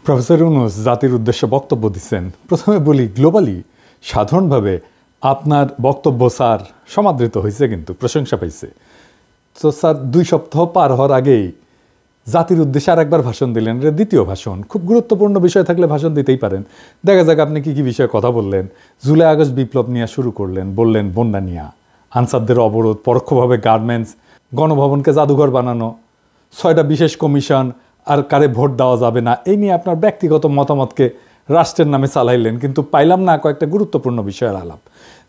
Professor Yunus জাতির উদ্দেশ্যে বক্তব্য দিচ্ছেন। প্রথমে বলি, গ্লোবালি সাধারণভাবে আপনার বক্তব্য স্যার সমাদৃত হয়েছে, কিন্তু প্রশংসা পাইছে। তো স্যার 2 সপ্তাহ পার হওয়ার আগেই জাতির উদ্দেশ্যে আর একবার ভাষণ দিলেন। এটা দ্বিতীয় ভাষণ। খুব গুরুত্বপূর্ণ বিষয় থাকলে ভাষণ দিতেই পারেন। দেখা যাক আপনি কী কী বিষয়ে কথা বললেন। জুলাই আগস্ট বিপ্লব নিয়ে শুরু করলেন, বললেন বন্যা নিয়ে, আনসারদের অবরোধ, পরোক্ষভাবে গার্মেন্টস, গণভবনকে জাদুঘর বানানো, 6টা বিশেষ কমিশন, আর কারে ভোট দেওয়া যাবে না, এই নিয়ে আপনার ব্যক্তিগত মতামতকে রাষ্ট্রের নামে চালাইলেন। কিন্তু পাইলাম না কয়েকটা গুরুত্বপূর্ণ বিষয়ের আলাপ।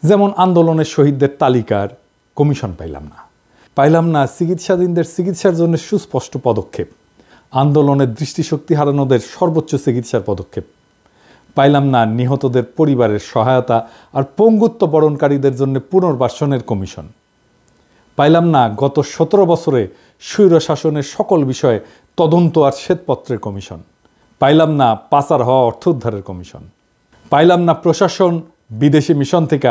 যেমন আন্দোলনের শহীদদের তালিকার কমিশন পাইলাম না চিকিৎসাধীনদের চিকিৎসার জন্য সুস্পষ্ট পদক্ষেপ, আন্দোলনের দৃষ্টিশক্তি হারানোদের সর্বোচ্চ চিকিৎসার পদক্ষেপ পাইলাম না, নিহতদের পরিবারের সহায়তা আর পঙ্গুত্ব বরণকারীদের জন্য পুনর্বাসনের কমিশন পাইলাম না, গত 17 বছরে স্বৈর শাসনের সকল বিষয়ে তদন্ত আর শ্বেতপত্রের কমিশন পাইলাম না, পাচার হওয়া অর্থ উদ্ধারের কমিশন পাইলাম না, প্রশাসন বিদেশি মিশন থেকে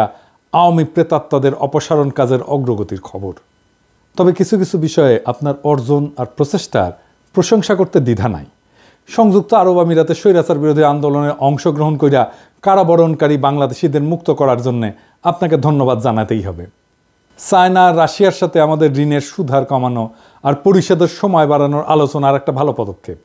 আওয়ামী প্রেতাত্মাদের অপসারণ কাজের অগ্রগতির খবর। তবে কিছু কিছু বিষয়ে আপনার অর্জন আর প্রচেষ্টার প্রশংসা করতে দ্বিধা নাই। সংযুক্ত আরব আমিরাতে স্বৈরাচার বিরোধী আন্দোলনে অংশগ্রহণ কইরা কারাবরণকারী বাংলাদেশিদের মুক্ত করার জন্য আপনাকে ধন্যবাদ জানাতেই হবে। চায়না আর রাশিয়ার সাথে আমাদের ঋণের সুদহার কমানো আর পরিশোধের সময় বাড়ানোর আলোচনা আর একটা ভালো পদক্ষেপ।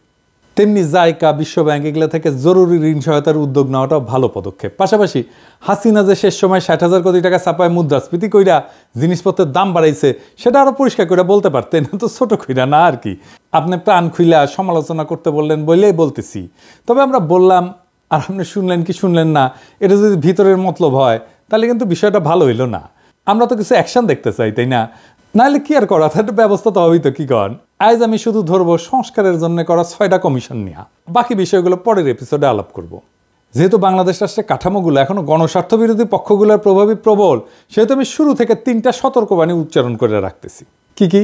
তেমনি জাইকা, বিশ্বব্যাংক এগুলো থেকে জরুরি ঋণ সহায়তার উদ্যোগ নেওয়াটাও ভালো পদক্ষেপ। পাশাপাশি হাসিনা যে শেষ সময় 60,000 কোটি টাকা ছাপায় মুদ্রাস্ফীতি কইরা জিনিসপত্রের দাম বাড়াইছে, সেটা আরও পরিষ্কার করে বলতে পারতেন, তো ছোট কইরা না আর কি। আপনি প্রাণ খুইলা সমালোচনা করতে বললেন বলেই বলতেছি। তবে আমরা বললাম আর আপনি শুনলেন কি শুনলেন না, এটা যদি ভিতরের মতলব হয় তাহলে কিন্তু বিষয়টা ভালো হইল না। আমরা তো কিছু অ্যাকশন দেখতে চাই, তাই না? নাহলে কি আর করা, তার ব্যবস্থা তো হবেই তো। কি কন? আজ আমি শুধু ধরবো সংস্কারের জন্য করা 6টা কমিশন নিয়ে, বাকি বিষয়গুলো পরের এপিসোডে আলাপ করব। যেহেতু বাংলাদেশ রাষ্ট্রের কাঠামোগুলো এখনো গণস্বার্থ বিরোধী পক্ষগুলোর প্রভাবী প্রবল, সেহেতু আমি শুরু থেকে 3টা সতর্কবাণী উচ্চারণ করে রাখতেছি। কি কি?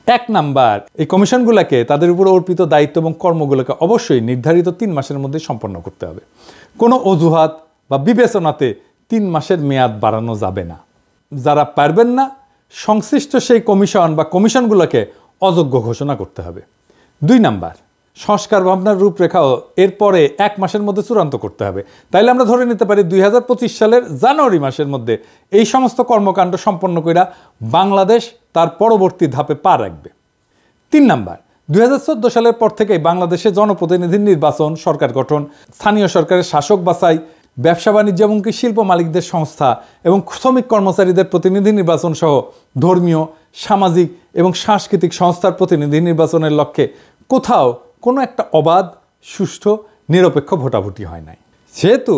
1 নাম্বার, এই কমিশনগুলোকে তাদের উপর অর্পিত দায়িত্ব এবং কর্মগুলোকে অবশ্যই নির্ধারিত 3 মাসের মধ্যে সম্পন্ন করতে হবে। কোনো অজুহাত বা বিবেচনাতে 3 মাসের মেয়াদ বাড়ানো যাবে না। যারা পারবেন না, সংশ্লিষ্ট সেই কমিশন বা কমিশনগুলোকে অযোগ্য ঘোষণা করতে হবে। 2 নাম্বার, সংস্কার ভাবনার রূপরেখাও এরপরে 1 মাসের মধ্যে চূড়ান্ত করতে হবে। তাইলে আমরা ধরে নিতে পারি 2025 সালের জানুয়ারি মাসের মধ্যে এই সমস্ত কর্মকাণ্ড সম্পন্ন কইরা বাংলাদেশ তার পরবর্তী ধাপে পা রাখবে। 3 নাম্বার, 2014 সালের পর থেকেই বাংলাদেশে জনপ্রতিনিধির নির্বাচন, সরকার গঠন, স্থানীয় সরকারের শাসক বাছাই, ব্যবসা বাণিজ্য এমনকি শিল্প মালিকদের সংস্থা এবং শ্রমিক কর্মচারীদের প্রতিনিধি নির্বাচন সহ ধর্মীয়, সামাজিক এবং সাংস্কৃতিক সংস্থার প্রতিনিধি নির্বাচনের লক্ষ্যে কোথাও কোনো একটা অবাধ, সুষ্ঠু, নিরপেক্ষ ভোটাভুটি হয় নাই। সেহেতু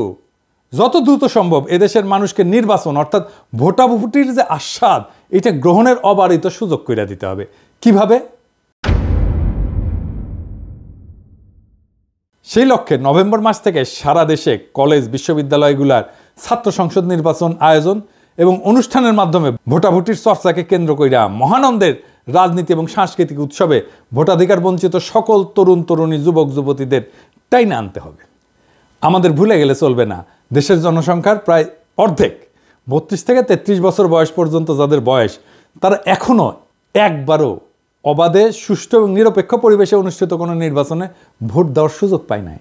যত দ্রুত সম্ভব এদেশের মানুষকে নির্বাচন অর্থাৎ ভোটাভুটির যে আস্বাদ, এটা গ্রহণের অবারিত সুযোগ করে দিতে হবে। কিভাবে? সেই লক্ষ্যে নভেম্বর মাস থেকে সারা দেশে কলেজ, বিশ্ববিদ্যালয়গুলোর ছাত্র সংসদ নির্বাচন আয়োজন এবং অনুষ্ঠানের মাধ্যমে ভোটাভুটির চর্চাকে কেন্দ্র কইরা মহানন্দের রাজনীতি এবং সাংস্কৃতিক উৎসবে ভোটাধিকার বঞ্চিত সকল তরুণ তরুণী, যুবক যুবতীদের টাইনে আনতে হবে। আমাদের ভুলে গেলে চলবে না, দেশের জনসংখ্যার প্রায় অর্ধেক 32 থেকে 33 বছর বয়স পর্যন্ত যাদের বয়স, তারা এখনও একবারও অবাধে, সুষ্ঠু এবং নিরপেক্ষ পরিবেশে অনুষ্ঠিত কোনো নির্বাচনে ভোট দেওয়ার সুযোগ পায় নাই।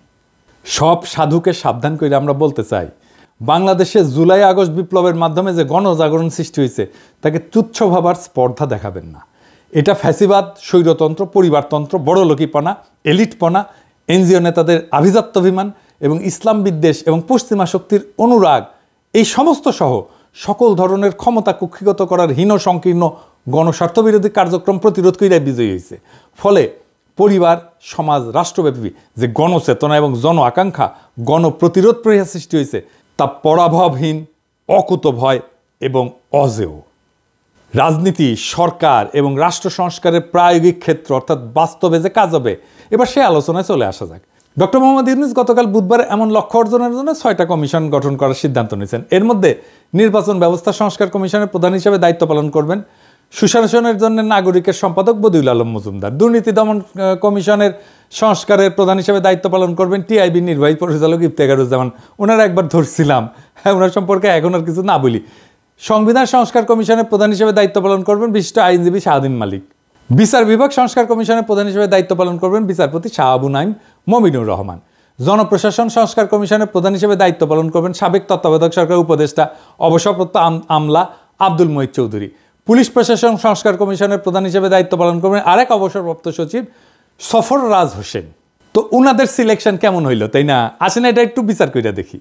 সব সাধুকে সাবধান করে আমরা বলতে চাই, বাংলাদেশে জুলাই আগস্ট বিপ্লবের মাধ্যমে যে গণজাগরণ সৃষ্টি হয়েছে তাকে তুচ্ছ ভাবার স্পর্ধা দেখাবেন না। এটা ফ্যাসিবাদ, স্বৈরতন্ত্র, পরিবারতন্ত্র, বড়লোকিপনা, এলিটপনা, এনজিও নেতাদের আভিজাত্যাভিমান এবং ইসলাম বিদ্বেষ এবং পশ্চিমা শক্তির অনুরাগ, এই সমস্ত সহ সকল ধরনের ক্ষমতা কুক্ষিগত করার হীন সংকীর্ণ গণস্বার্থবিরোধী কার্যক্রম প্রতিরোধ কইরা বিজয়ী হয়েছে। ফলে পরিবার, সমাজ, রাষ্ট্রব্যাপী যে গণচেতনা এবং জন আকাঙ্ক্ষা, গণপ্রতিরোধ প্রয়াস সৃষ্টি হয়েছে, তা পরাভবহীন, অকুতভয় এবং অজেয়। রাজনীতি, সরকার এবং রাষ্ট্র সংস্কারের প্রায়োগিক ক্ষেত্র অর্থাৎ বাস্তবে যে কাজ হবে, এবার সেই আলোচনায় চলে আসা যাক। ডক্টর মোহাম্মদ ইউনূস গতকাল বুধবার এমন লক্ষ্য অর্জনের জন্য 6টা কমিশন গঠন করার সিদ্ধান্ত নিয়েছেন। এর মধ্যে নির্বাচন ব্যবস্থা সংস্কার কমিশনের প্রধান হিসেবে দায়িত্ব পালন করবেন সুশাসনের জন্য নাগরিকের সম্পাদক বদিউল আলম মজুমদার। দুর্নীতি দমন কমিশনের সংস্কারের প্রধান হিসেবে দায়িত্ব পালন করবেন টিআইবি নির্বাহী পরিচালক ইফতেখারুজ্জামান। ওনারা একবার ধরছিলাম, ওনার সম্পর্কে এখন আর কিছু না বলি। সংবিধান সংস্কার কমিশনের প্রধান হিসেবে দায়িত্ব পালন করবেন বিশিষ্ট আইনজীবী শাহদিন মালিক। বিচার বিভাগ সংস্কার কমিশনের প্রধান হিসেবে দায়িত্ব পালন করবেন বিচারপতি শাহ আবু নাঈম মমিনুর রহমান। জনপ্রশাসন সংস্কার কমিশনের প্রধান হিসেবে দায়িত্ব পালন করবেন সাবেক তত্ত্বাবধায়ক সরকার উপদেষ্টা অবসরপ্রাপ্ত আমলা আব্দুল মঈদ চৌধুরী। পুলিশ প্রশাসন সংস্কার কমিশনের প্রধান হিসেবে দায়িত্ব পালন করবেন আরেক অবসরপ্রাপ্ত সচিব সফররাজ হোসেন। তো উনাদের সিলেকশন কেমন হইল, তাই না? আসেন এটা একটু বিচার কইরা দেখি।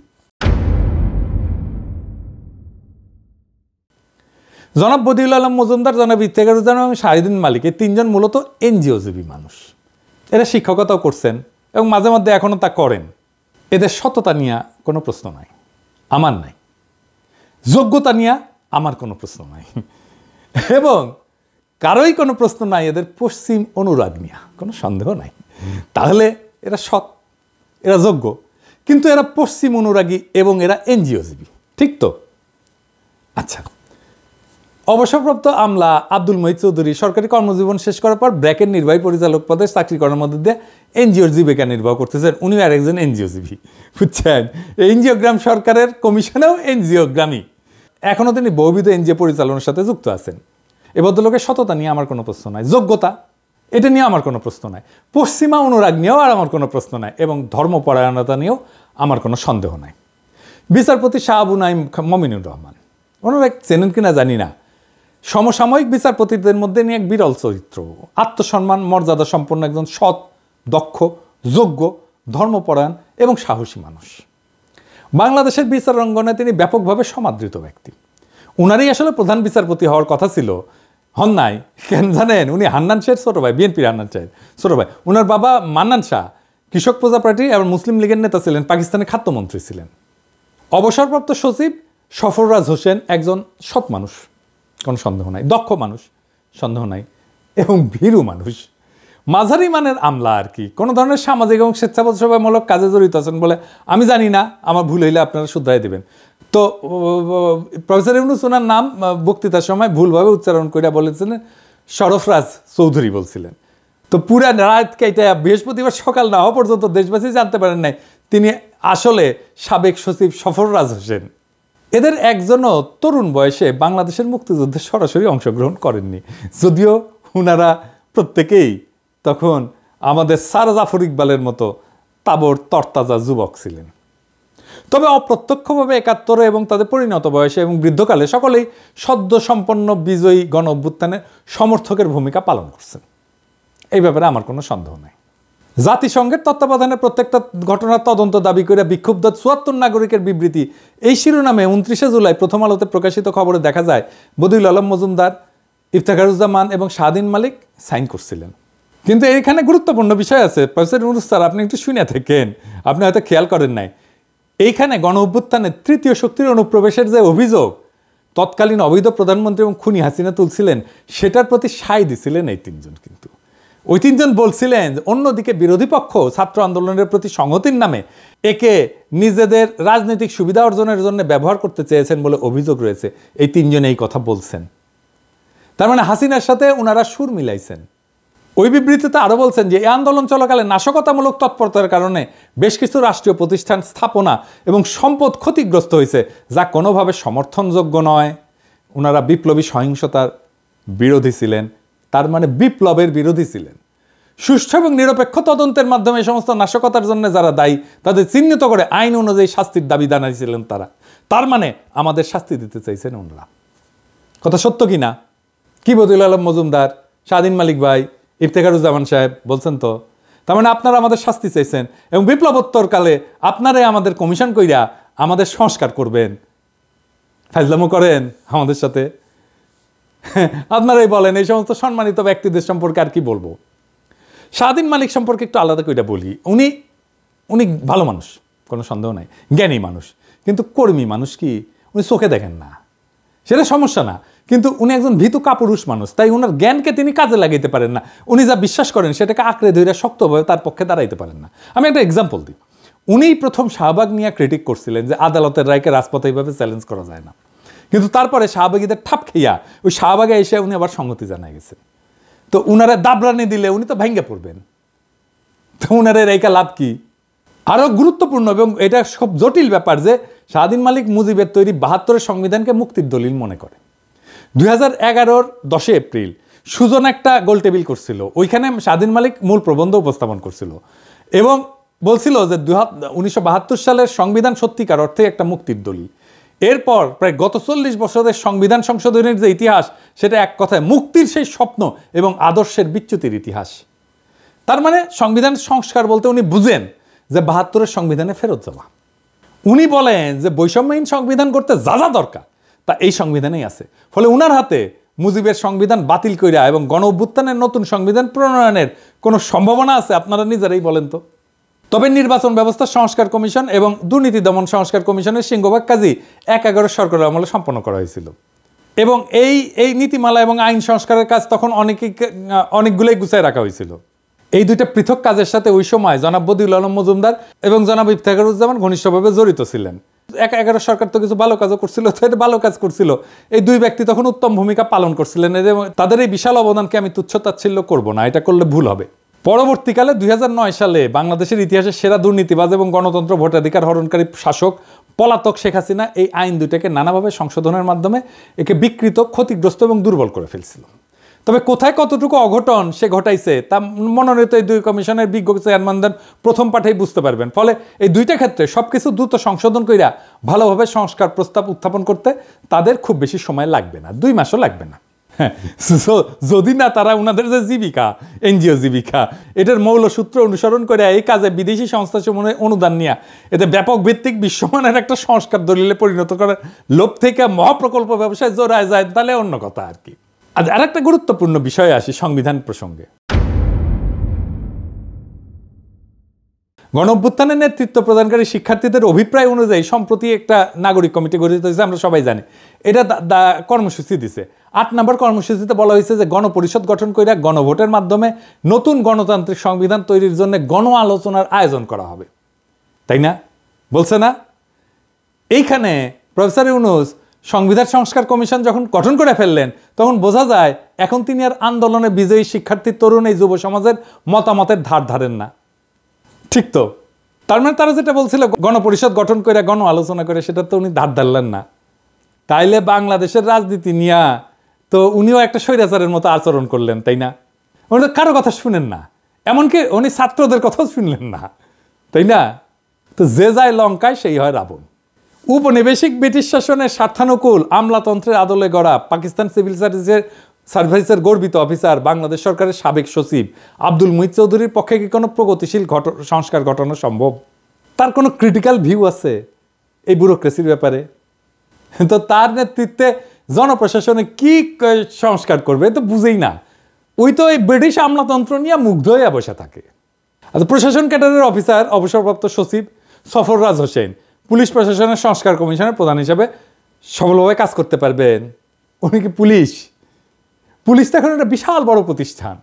জনাব বদিউল আলম মজুমদার, জনাব ইফতেখারুজ্জামান এবং শাহিদিন মালিক, এই তিনজন মূলত এনজিওজীবী মানুষ। এরা শিক্ষকতাও করছেন এবং মাঝে মধ্যে এখনও তা করেন। এদের সততা নিয়ে কোনো প্রশ্ন নাই, আমার নাই। যোগ্যতা নিয়ে আমার কোনো প্রশ্ন নাই, এবং কারোই কোনো প্রশ্ন নাই এদের পশ্চিম অনুরাগ নিয়ে, কোনো সন্দেহ নাই। তাহলে এরা সৎ, এরা যোগ্য, কিন্তু এরা পশ্চিম অনুরাগী এবং এরা এনজিওজীবী, ঠিক তো? আচ্ছা, অবসরপ্রাপ্ত আমলা আব্দুল মঈদ চৌধুরী সরকারি কর্মজীবন শেষ করার পর ব্র্যাকের নির্বাহী পরিচালক পদে চাকরি করার মধ্যে দিয়ে এনজিওর জীবিকা নির্বাহ করতেছেন। উনিও আরেকজন এনজিওজীবী, বুঝছেন? এনজিওগ্রাম সরকারের কমিশনেও এনজিওগ্রামী। এখনও তিনি বহুবিধ এনজিও পরিচালনার সাথে যুক্ত আছেন। এ ভদ্রলোকের সততা নিয়ে আমার কোনো প্রশ্ন নাই, যোগ্যতা এটা নিয়ে আমার কোনো প্রশ্ন নাই, পশ্চিমা অনুরাগ নিয়েও আর আমার কোনো প্রশ্ন নাই, এবং ধর্মপরায়ণতা নিয়েও আমার কোনো সন্দেহ নাই। বিচারপতি শাহ আবু নাঈম মমিনুর রহমান, ওনারা চেনেন কিনা জানি না, সমসাময়িক বিচারপতিদের মধ্যে নিয়ে এক বিরল চরিত্র, আত্মসম্মান মর্যাদা সম্পন্ন একজন সৎ, দক্ষ, যোগ্য, ধর্মপরায়ণ এবং সাহসী মানুষ। বাংলাদেশের বিচার অঙ্গনে তিনি ব্যাপকভাবে সমাদৃত ব্যক্তি। উনারই আসলে প্রধান বিচারপতি হওয়ার কথা ছিল, হন নাই। কেন জানেন? উনি হান্নান শাহের ছোট ভাই, বিএনপির হান্নান শাহের ছোট ভাই। উনার বাবা মান্নান শাহ কৃষক প্রজা পার্টি এবং মুসলিম লীগের নেতা ছিলেন, পাকিস্তানের খাদ্যমন্ত্রী ছিলেন। অবসরপ্রাপ্ত সচিব সফররাজ হোসেন একজন সৎ মানুষ, কোনো সন্দেহ নাই, দক্ষ মানুষ, সন্দেহ নাই, এবং ভীরু মানুষ, মাঝারি মানের আমলা আর কি। কোনো ধরনের সামাজিক এবং স্বেচ্ছাসেবামূলক কাজে জড়িত আছেন বলে আমি জানি না, আমার ভুল হইলে আপনারা শুধরাই দেবেন। তো প্রফেসর ইউনূস ওনার নাম বক্তৃতার সময় ভুলভাবে উচ্চারণ করে বলেছিলেন সরফরাজ চৌধুরী বলছিলেন। তো পুরা রাত কেটে বৃহস্পতিবার সকাল না হওয়া পর্যন্ত দেশবাসী জানতে পারেন নাই তিনি আসলে সাবেক সচিব সফররাজ হোসেন। এদের একজনও তরুণ বয়সে বাংলাদেশের মুক্তিযুদ্ধে সরাসরি অংশগ্রহণ করেননি, যদিও ওনারা প্রত্যেকেই তখন আমাদের স্যার জাফর ইকবালের মতো তাবড় তরতাজা যুবক ছিলেন। তবে অপ্রত্যক্ষভাবে ৭১ এবং তাদের পরিণত বয়সে এবং বৃদ্ধকালে সকলেই সদ্য সম্পন্ন বিজয়ী গণ অভ্যুত্থানের সমর্থকের ভূমিকা পালন করছেন। এই ব্যাপারে আমার কোনো সন্দেহ নাই। জাতিসংঘের তত্ত্বাবধানে প্রত্যেকটা ঘটনার তদন্ত দাবি করে বিক্ষুব্ধ ৭৪ নাগরিকের বিবৃতি, এই শিরোনামে ২৯শে জুলাই প্রথম আলোতে প্রকাশিত খবরে দেখা যায় বদিউল আলম মজুমদার, ইফতেখারুজ্জামান এবং শাহদিন মালিক সাইন করছিলেন। কিন্তু এইখানে গুরুত্বপূর্ণ বিষয় আছে, প্রফেসর ইউনূস স্যার, আপনি একটু শুনে থাকেন, আপনি হয়তো খেয়াল করেন নাই। এইখানে গণ অভ্যুত্থানের তৃতীয় শক্তির অনুপ্রবেশের যে অভিযোগ তৎকালীন অবৈধ প্রধানমন্ত্রী এবং খুনি হাসিনা তুলছিলেন, সেটার প্রতি সায় দিছিলেন এই তিনজন। কিন্তু ওই তিনজন বলছিলেন অন্যদিকে বিরোধী পক্ষ ছাত্র আন্দোলনের প্রতি সংহতির নামে একে নিজেদের রাজনৈতিক সুবিধা অর্জনের জন্য ব্যবহার করতে চেয়েছেন বলে অভিযোগ রয়েছে। এই তিনজন এই কথা বলছেন, তার মানে হাসিনার সাথে ওনারা সুর মিলাইছেন। ওই বিবৃতিতে আরও বলছেন যে এই আন্দোলন চলাকালে নাশকতামূলক তৎপরতার কারণে বেশ কিছু রাষ্ট্রীয় প্রতিষ্ঠান স্থাপনা এবং সম্পদ ক্ষতিগ্রস্ত হয়েছে, যা কোনোভাবে সমর্থনযোগ্য নয়। ওনারা বিপ্লবী সহিংসতার বিরোধী ছিলেন, তার মানে বিপ্লবের বিরোধী ছিলেন। সুষ্ঠু এবং নিরপেক্ষ তদন্তের মাধ্যমে এই সমস্ত নাশকতার জন্য যারা দায়ী তাদের চিহ্নিত করে আইন অনুযায়ী শাস্তির দাবি জানাইছিলেন তারা। তার মানে আমাদের শাস্তি দিতে চাইছেন ওনারা। কথা সত্য কি না? কি বদিউল আলম মজুমদার, শাহদিন মালিক ভাই, ইফতেখারুজ্জামান সাহেব বলছেন তো? তার মানে আপনারা আমাদের শাস্তি চাইছেন এবং বিপ্লবোত্তরকালে আপনারাই আমাদের কমিশন কইরা আমাদের সংস্কার করবেন। ফাজলামো করেন আমাদের সাথে। আপনারাই বলেন। এই সমস্ত সম্মানিত ব্যক্তিদের সম্পর্কে আর কি বলবো। শাহদিন মালিক সম্পর্কে একটু আলাদা করে বলি। উনি ভালো মানুষ, কোনো সন্দেহ নাই, জ্ঞানী মানুষ, কিন্তু কর্মী মানুষ কি উনি চোখে দেখেন না, সেটা সমস্যা না। কিন্তু উনি একজন ভীতু কাপুরুষ মানুষ, তাই ওনার জ্ঞানকে তিনি কাজে লাগাইতে পারেন না। উনি যা বিশ্বাস করেন সেটাকে আঁকড়ে ধরে শক্তভাবে তার পক্ষে দাঁড়াইতে পারেন না। আমি একটা এক্সাম্পল দিই। উনিই প্রথম শাহবাগ নিয়ে ক্রিটিক করছিলেন যে আদালতের রায়কে রাজপথে এইভাবে চ্যালেঞ্জ করা যায় না, কিন্তু তারপরে শাহবাগীদের ঠাপ খেয়া ওই শাহবাগে এসে উনি আবার সংগতি জানাই গেছেন। তো উনারা দাবরানি দিলে উনি তো ভেঙ্গে পড়বেন, তো উনার রায়কা লাভ কি? আরও গুরুত্বপূর্ণ এবং এটা খুব জটিল ব্যাপার যে শাহদিন মালিক মুজিবের তৈরি ৭২-এর সংবিধানকে মুক্তির দলিল মনে করে। 2011-র 10 এপ্রিল সুজন একটা গোল টেবিল করছিল, ওইখানে স্বাধীন মালিক মূল প্রবন্ধ উপস্থাপন করছিল এবং বলছিল যে 1972 সালের সংবিধান সত্যিকার অর্থে একটা মুক্তির দলিল। এরপর প্রায় গত 40 বছরের সংবিধান সংশোধনের যে ইতিহাস, সেটা এক কথায় মুক্তির সেই স্বপ্ন এবং আদর্শের বিচ্যুতির ইতিহাস। তার মানে সংবিধান সংস্কার বলতে উনি বুঝেন যে 72-এর সংবিধানে ফেরত যাওয়া। উনি বলেন যে বৈষম্যহীন সংবিধান করতে যা যা দরকার তা এই সংবিধানেই আছে। ফলে উনার হাতে মুজিবের সংবিধান বাতিল কইরা এবং গণ অভ্যুত্থানের নতুন সংবিধান প্রণয়নের কোনো সম্ভাবনা আছে? আপনারা নিজেরাই বলেন তো। তবে নির্বাচন ব্যবস্থা সংস্কার কমিশন এবং দুর্নীতি দমন সংস্কার কমিশনের সিংহভাগ কাজই 11 সরকারের আমলে সম্পন্ন করা হয়েছিল এবং এই নীতিমালা এবং আইন সংস্কারের কাজ তখন অনেকগুলোই গুছায় রাখা হয়েছিল। এই দুইটা পৃথক কাজের সাথে ওই সময় জনাব বদিউল আলম মজুমদার এবং জনাব ইফতেখারুজ্জামান ঘনিষ্ঠভাবে জড়িত ছিলেন। 11 সরকার তো কিছু ভালো কাজও করছিল, তো এটা ভালো কাজ করছিল। এই দুই ব্যক্তি তখন উত্তম ভূমিকা পালন করছিলেন এবং তাদের এই বিশাল অবদানকে আমি তুচ্ছ-তাচ্ছিল্য করব না, এটা করলে ভুল হবে। পরবর্তীকালে 2009 সালে বাংলাদেশের ইতিহাসের সেরা দুর্নীতিবাজ এবং গণতন্ত্র ভোটাধিকার হরণকারী শাসক পলাতক শেখ হাসিনা এই আইন দুইটাকে নানাভাবে সংশোধনের মাধ্যমে একে বিকৃত, ক্ষতিগ্রস্ত এবং দুর্বল করে ফেলছিল। তবে কোথায় কতটুকু অঘটন সে ঘটাইছে তা মনোনীত এই দুই কমিশনের বিজ্ঞ চেয়ারম্যানদের প্রথম পাঠেই বুঝতে পারবেন। ফলে এই দুইটা ক্ষেত্রে সবকিছু দ্রুত সংশোধন কইরা ভালোভাবে সংস্কার প্রস্তাব উত্থাপন করতে তাদের খুব বেশি সময় লাগবে না, 2 মাসও লাগবে না। যদি না তারা ওনাদের যে জীবিকা, এনজিও জীবিকা, এটার মৌলসূত্র অনুসরণ করে এই কাজে বিদেশি সংস্থাসমূহের অনুদান নিয়ে এতে ব্যাপক ভিত্তিক বিশ্বমানের একটা সংস্কার দলিলে পরিণত করার লোভ থেকে মহাপ্রকল্প ব্যবসায় জোড়ায় যায়, তাহলে অন্য কথা আর কি। আর একটা গুরুত্বপূর্ণ বিষয়ে আসি, সংবিধান প্রসঙ্গে। গণ অভ্যুত্থানের নেতৃত্ব প্রদানকারী শিক্ষার্থীদের অভিপ্রায় অনুযায়ী সম্প্রতি একটা নাগরিক কমিটি গঠিত হয়েছে, আমরা সবাই জানি। এটা কর্মসূচি দিছে। 8 নম্বর কর্মসূচিতে বলা হয়েছে যে গণপরিষদ গঠন করে গণভোটের মাধ্যমে নতুন গণতান্ত্রিক সংবিধান তৈরির জন্য গণ আলোচনার আয়োজন করা হবে, তাই না? বলছে না? এইখানে প্রফেসর ইউনূস সংবিধান সংস্কার কমিশন যখন গঠন করে ফেললেন, তখন বোঝা যায় এখন তিনি আর আন্দোলনে বিজয়ী শিক্ষার্থী, তরুণ, এই যুব সমাজের মতামতের ধার ধারেন না। ঠিক তো? তার মানে তারা যেটা বলছিল গণপরিষদ গঠন করে গণ আলোচনা করে, সেটা তো উনি ধার ধারলেন না। তাইলে বাংলাদেশের রাজনীতি নিয়ে তো উনিও একটা স্বৈরাচারের মতো আচরণ করলেন, তাই না? উনি তো কারো কথা শুনেন না, এমনকি উনি ছাত্রদের কথাও শুনলেন না, তাই না? তো যে যায় লঙ্কায় সেই হয় রাবণ। উপনিবেশিক ব্রিটিশ শাসনের স্বার্থানুকূল আমলাতন্ত্রের আদলে গড়া পাকিস্তান সিভিল সার্ভিসের গর্বিত অফিসার বাংলাদেশ সরকারের সাবেক সচিব আব্দুল মুহিত চৌধুরীর পক্ষে কি কোনো প্রগতিশীল সংস্কার ঘটানো সম্ভব? তার কোনো ক্রিটিক্যাল ভিউ আছে এই ব্যুরোক্রেসির ব্যাপারে? তো তার নেতৃত্বে জনপ্রশাসনে কি সংস্কার করবে তো বুঝেই না। ওই তো এই ব্রিটিশ আমলাতন্ত্র নিয়ে মুগ্ধ হয়ে বসে থাকে। আচ্ছা, প্রশাসন ক্যাডারের অফিসার অবসরপ্রাপ্ত সচিব সফররাজ হোসেন পুলিশ প্রশাসনের সংস্কার কমিশনের প্রধান হিসেবে সফলভাবে কাজ করতে পারবেন? উনি কি পুলিশ তো এখন একটা বিশাল বড় প্রতিষ্ঠান,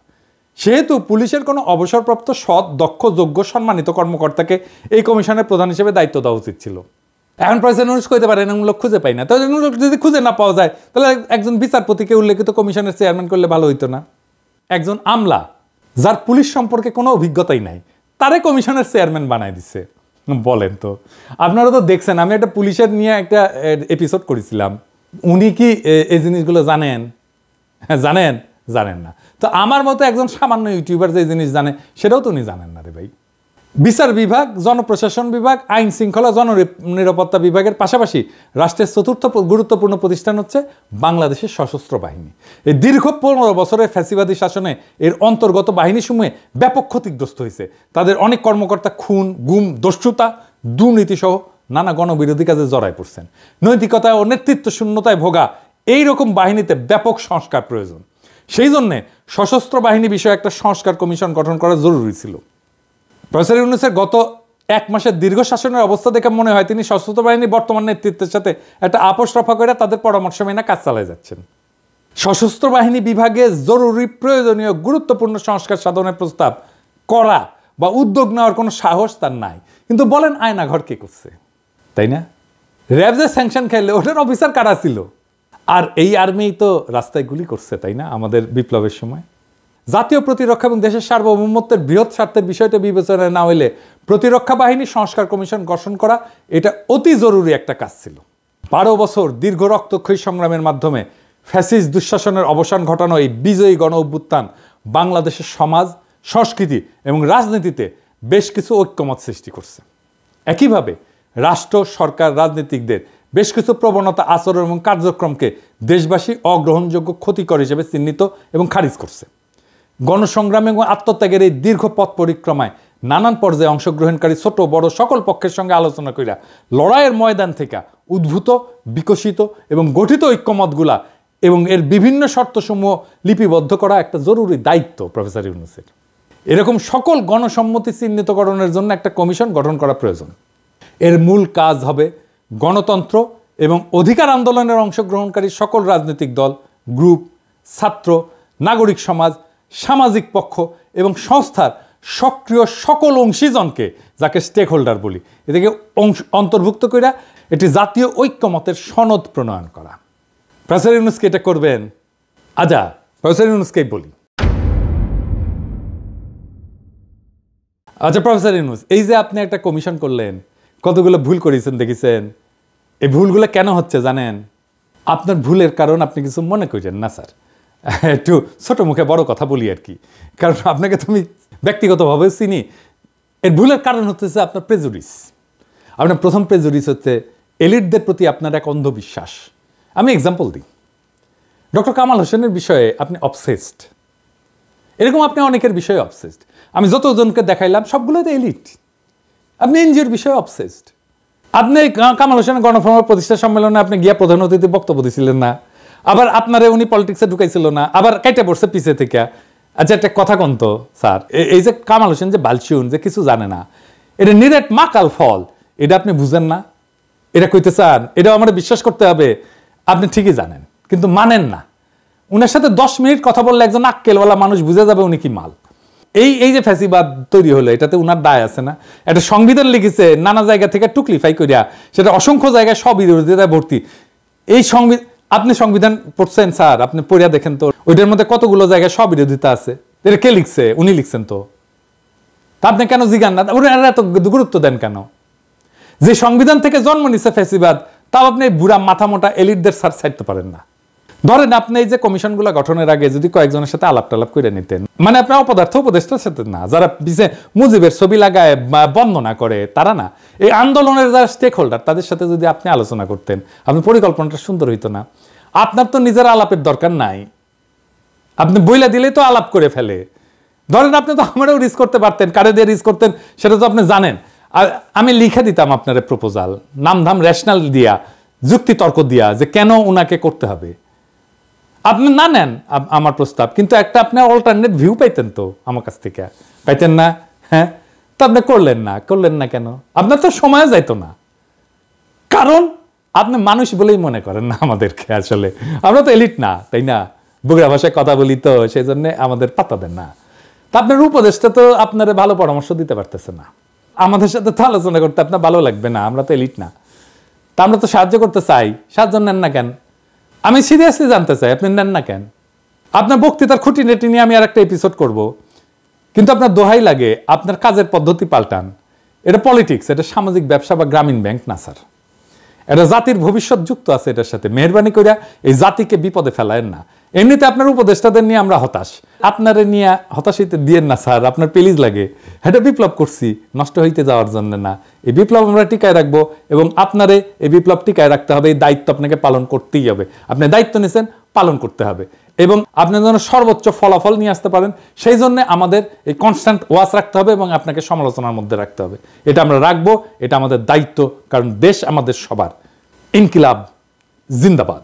সেহেতু পুলিশের কোনো অবসরপ্রাপ্ত সৎ, দক্ষ, যোগ্য, সম্মানিত কর্মকর্তাকে এই কমিশনের প্রধান হিসেবে দায়িত্ব দেওয়া উচিত ছিল। এখন প্রেসিডেন্ট ইউনূস কইতে পারেন এমন লোক খুঁজে পাই না, তাহলে যদি খুঁজে না পাওয়া যায় তাহলে একজন বিচারপতিকে উল্লেখিত কমিশনের চেয়ারম্যান করলে ভালো হইতো না? একজন আমলা যার পুলিশ সম্পর্কে কোনো অভিজ্ঞতাই নাই, তারে কমিশনের চেয়ারম্যান বানায় দিচ্ছে। বলেন তো, আপনারা তো দেখছেন, আমি একটা পুলিশের নিয়ে একটা এপিসোড করেছিলাম। উনি কি এই জিনিসগুলো জানেন? জানেন না। তো আমার মতো একজন সামান্য ইউটিউবার যে জিনিস জানে সেটাও তো উনি জানেন না রে ভাই। বিচার বিভাগ, জনপ্রশাসন বিভাগ, আইন শৃঙ্খলা, জননিরাপত্তা বিভাগের পাশাপাশি রাষ্ট্রের চতুর্থ গুরুত্বপূর্ণ প্রতিষ্ঠান হচ্ছে বাংলাদেশের সশস্ত্র বাহিনী। এই দীর্ঘ 15 বছরের ফ্যাসিবাদী শাসনে এর অন্তর্গত বাহিনীসমূহে ব্যাপক ক্ষতিগ্রস্ত হয়েছে। তাদের অনেক কর্মকর্তা খুন, গুম, দস্যুতা, দুর্নীতি সহ নানা গণবিরোধী কাজে জড়ায় পড়ছেন। নৈতিকতা ও নেতৃত্ব শূন্যতায় ভোগা এইরকম বাহিনীতে ব্যাপক সংস্কার প্রয়োজন। সেই জন্যে সশস্ত্র বাহিনী বিষয়ে একটা সংস্কার কমিশন গঠন করা জরুরি ছিল। প্রফেসর ইউনূসের গত 1 মাসের দীর্ঘ শাসনের অবস্থা দেখে মনে হয় তিনি সশস্ত্র বাহিনীর বর্তমান নেতৃত্বের সাথে একটা আপোষ রফা করে তাদের পরামর্শ মেনে কাজ চালিয়ে যাচ্ছেন। সশস্ত্র বাহিনী বিভাগে জরুরি, প্রয়োজনীয়, গুরুত্বপূর্ণ সংস্কার সাধনের প্রস্তাব করা বা উদ্যোগ নেওয়ার কোনো সাহস তার নাই। কিন্তু বলেন আয়নাঘর কে করছে, তাই না? র্যাব যে স্যাংশন খাইলে ওটার অফিসার কারা ছিল? আর এই আর্মি তো রাস্তায় গুলি করছে, তাই না? আমাদের বিপ্লবের সময় জাতীয় প্রতিরক্ষা এবং দেশের সার্বভৌমত্বের বৃহৎ স্বার্থের বিষয়টা বিবেচনায় না হইলে প্রতিরক্ষা বাহিনী সংস্কার কমিশন গঠন করা এটা অতি জরুরি একটা কাজ ছিল। 12 বছর দীর্ঘ রক্তক্ষয়ী সংগ্রামের মাধ্যমে ফ্যাসিস্ট দুঃশাসনের অবসান ঘটানো এই বিজয়ী গণ অভ্যুত্থান বাংলাদেশের সমাজ, সংস্কৃতি এবং রাজনীতিতে বেশ কিছু ঐক্যমত সৃষ্টি করছে। একইভাবে রাষ্ট্র, সরকার, রাজনীতিকদের বেশ কিছু প্রবণতা, আচরণ এবং কার্যক্রমকে দেশবাসী অগ্রহণযোগ্য, ক্ষতিকর হিসেবে চিহ্নিত এবং খারিজ করছে। গণসংগ্রাম এবং আত্মত্যাগের এই দীর্ঘ পথ পরিক্রমায় নানান পর্যায়ে অংশগ্রহণকারী ছোট বড় সকল পক্ষের সঙ্গে আলোচনা কইরা লড়াইয়ের ময়দান থেকে উদ্ভূত, বিকশিত এবং গঠিত ঐক্যমতগুলা এবং এর বিভিন্ন শর্তসমূহ লিপিবদ্ধ করা একটা জরুরি দায়িত্ব প্রফেসর ইউনূসের। এরকম সকল গণসম্মতি চিহ্নিতকরণের জন্য একটা কমিশন গঠন করা প্রয়োজন। এর মূল কাজ হবে গণতন্ত্র এবং অধিকার আন্দোলনের অংশগ্রহণকারী সকল রাজনৈতিক দল, গ্রুপ, ছাত্র, নাগরিক সমাজ, সামাজিক পক্ষ এবং সংস্থার সক্রিয় সকল অংশীজনকে, যাকে স্টেক হোল্ডার বলি, এদেরকে অন্তর্ভুক্ত করে একটি জাতীয় ঐক্যমতের সনদ প্রণয়ন করা। প্রফেসর ইউনূসকে এটা করবেন। আচ্ছা, প্রফেসর ইউনূসকেই বলি। আচ্ছা প্রফেসর ইউনূস, এই যে আপনি একটা কমিশন করলেন, কতগুলো ভুল করেছেন দেখেছেন। এই ভুলগুলো কেন হচ্ছে জানেন? আপনার ভুলের কারণ আপনি কিছু মনে করেন না স্যার, একটু ছোট মুখে বড় কথা বলি আর কি, কারণ আপনাকে তো আমি ব্যক্তিগতভাবে চিনি। এর ভুলের কারণ হচ্ছে আপনার প্রেজুডিস। আপনার প্রথম প্রেজুডিস হচ্ছে এলিটদের প্রতি আপনার এক অন্ধবিশ্বাস। আমি এক্সাম্পল দিই, ডক্টর কামাল হোসেনের বিষয়ে আপনি অবসেসড, এরকম আপনি অনেকের বিষয়ে অবসেসড। আমি যতজনকে দেখাইলাম সবগুলোই তো এলিট। আপনি এনজিওর বিষয়ে অবসেসড। আপনি কামাল হোসেনের গণফোরামের প্রতিষ্ঠা সম্মেলনে আপনি গিয়া প্রধান অতিথি বক্তব্য দিয়েছিলেন না, আবার আপনারে উনি পলিটিক্সে ঢুকাইছিল না, আবার কেটে পড়ছে পিছে থেকে। আচ্ছা একটা কথা কন তো স্যার, এই যে কামাল হোসেন যে বালচিউন, যে কিছু জানে না, এটা নিরেট মাকাল ফল, এটা আপনি বুঝেন না? এটা কইতে চান? এটা আমার বিশ্বাস করতে হবে আপনি ঠিকই জানেন, কিন্তু মানেন না। উনার সাথে 10 মিনিট কথা বললে একজন আক্কেলওয়ালা মানুষ বুঝে যাবে উনি কি মাল। এই যে ফ্যাসিবাদ তৈরি হলো, এটাতে উনার দায় আছে না? একটা সংবিধান লিখেছে নানা জায়গা থেকে টুকলিফাই করিয়া, সেটা অসংখ্য জায়গায় স্ববিরোধিতায় ভর্তি। এই আপনি সংবিধান পড়ছেন স্যার, আপনি পড়িয়া দেখেন তো, ওইটার মধ্যে কতগুলো জায়গায় স্ববিরোধিতা আছে। এটা কে লিখছে? উনি লিখছেন তো। তা আপনি কেন জিগান না? ওনারা এত গুরুত্ব দেন কেন? যে সংবিধান থেকে জন্ম নিচ্ছে ফ্যাসিবাদ, তাও আপনি বুড়া মাথা মোটা এলিটদের সার ছাড়তে পারেন না। ধরেন আপনি এই যে কমিশনগুলো গঠনের আগে যদি কয়েকজনের সাথে আলাপ টালাপ করে নিতেন, মানে আপনার অপদার্থ উপদেষ্টার সাথে না, যারা পিছিয়ে মুজিবের ছবি লাগায় বন্দনা করে তারা না, এই আন্দোলনের যারা স্টেক হোল্ডার তাদের সাথে যদি আপনি আলোচনা করতেন, আপনার পরিকল্পনাটা সুন্দর হইতো না? আপনার তো নিজের আলাপের দরকার নাই, আপনি বইলা দিলেই তো আলাপ করে ফেলে। ধরেন আপনি তো আমারও রিস্ক করতে পারতেন, কারে দিয়ে রিস্ক করতেন সেটা তো আপনি জানেন। আর আমি লিখে দিতাম আপনার প্রপোজাল, নামধাম রেশনাল দিয়া, যুক্তি তর্ক দিয়া, যে কেন উনাকে করতে হবে। আপনি না নেন আমার প্রস্তাব, কিন্তু একটা আপনার অল্টারনেট ভিউ পাইতেন তো আমার কাছ থেকে, পাইতেন না? হ্যাঁ, তো আপনি করলেন না কেন? আপনার তো সময় যাইতো না, কারণ আপনি মানুষ বলেই মনে করেন না আমাদেরকে। আসলে আমরা তো এলিট না, তাই না? বগুড়া ভাষায় কথা বলি তো, সেই জন্য আমাদের পাত্তা দেন না। তা আপনার উপদেশটা তো আপনারা ভালো পরামর্শ দিতে পারতেছে না, আমাদের সাথে তো আলোচনা করতে আপনার ভালো লাগবে না, আমরা তো এলিট না। তা আমরা তো সাহায্য করতে চাই, সাহায্য নেন না কেন? আমি সিরিয়াসলি জানতে চাই আপনি নেন না কেন? আপনার বক্তৃতার খুঁটিনাটি নিয়ে আমি আর একটা এপিসোড করব, কিন্তু আপনার দোহাই লাগে আপনার কাজের পদ্ধতি পাল্টান। এটা পলিটিক্স, এটা সামাজিক ব্যবসা বা গ্রামীণ ব্যাংক না স্যার। এটা জাতির ভবিষ্যৎ যুক্ত আছে এটার সাথে। মেহরবানি করে এই জাতিকে বিপদে ফেলায়েন না। এমনিতে আপনার উপদেষ্টাদের নিয়ে আমরা হতাশ, আপনারে নিয়ে হতাশিতে দিয়েন না স্যার, আপনার পেলিজ লাগে। এটা বিপ্লব করছি নষ্ট হইতে যাওয়ার জন্য না, এই বিপ্লব আমরা টিকায় রাখবো এবং আপনারে এই বিপ্লব টিকায় রাখতে হবে। এই দায়িত্ব আপনাকে পালন করতেই হবে, আপনি দায়িত্ব নিয়েছেন, পালন করতে হবে এবং আপনি যেন সর্বোচ্চ ফলাফল নিয়ে আসতে পারেন, সেই জন্য আমাদের এই কনস্ট্যান্ট ওয়াচ রাখতে হবে এবং আপনাকে সমালোচনার মধ্যে রাখতে হবে। এটা আমরা রাখবো, এটা আমাদের দায়িত্ব, কারণ দেশ আমাদের সবার। ইনকিলাব জিন্দাবাদ।